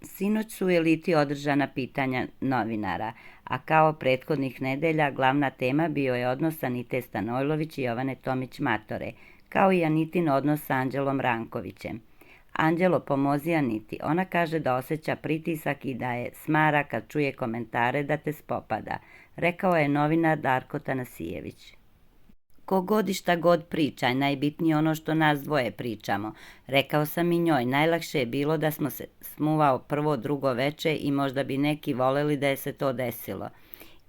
Sinoć su u Eliti održana pitanja novinara, a kao prethodnih nedelja glavna tema bio je odnos Anite Stanojlović i Jovane Tomić-Matore, kao i Anitin odnos sa Anđelom Rankovićem. Anđelo, pomozi Aniti. Ona kaže da osjeća pritisak i da je smara kad čuje komentare da te spopada, rekao je novinar Darko Tanasijević. Ko god i šta god priča, najbitnije ono što nas dvoje pričamo. Rekao sam i njoj, najlakše je bilo da smo se smuvao prvo, drugo veče i možda bi neki voleli da je se to desilo.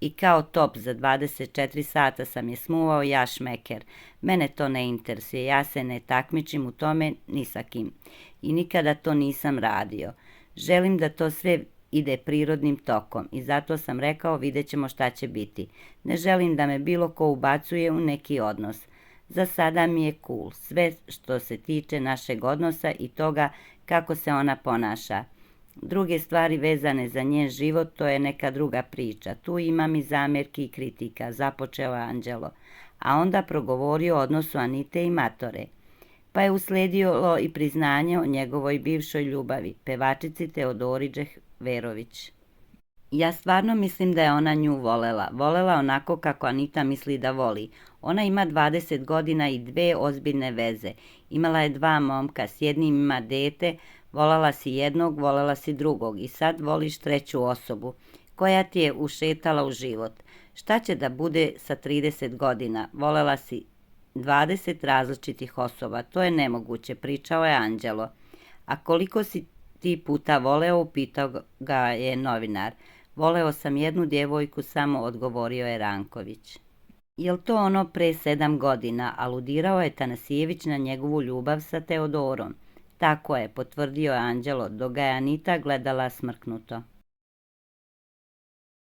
I kao top za 24 sata sam je smuvao ja šmeker. Mene to ne interesuje, ja se ne takmičim u tome ni sa kim. I nikada to nisam radio. Želim da to sve ide prirodnim tokom i zato sam rekao vidjet ćemo šta će biti. Ne želim da me bilo ko ubacuje u neki odnos. Za sada mi je cool sve što se tiče našeg odnosa i toga kako se ona ponaša. Druge stvari vezane za njen život, to je neka druga priča. Tu imam i zamjerki i kritika, započeo je Anđelo, a onda progovorio o odnosu Anite i Matore. Pa je uslijedilo i priznanje o njegovoj bivšoj ljubavi, pevačici Teodori Džehverović. Ja stvarno mislim da je ona nju volela onako kako Anita misli da voli. Ona ima 20 godina i 2 ozbiljne veze. Imala je 2 momka, s jednim ima dete, volela si jednog, volela si drugog i sad voliš treću osobu koja ti je ušetala u život. Šta će da bude sa 30 godina? Volela si 20 različitih osoba, to je nemoguće, pričao je Anđelo. A koliko si ti puta voleo, upitao ga je novinar. Voleo sam jednu djevojku samo, odgovorio je Ranković. Jel to ono pre 7 godina, aludirao je Tanasijević na njegovu ljubav sa Teodorom. Tako je, potvrdio je Anđelo, dok ga je Anita gledala smrknuto.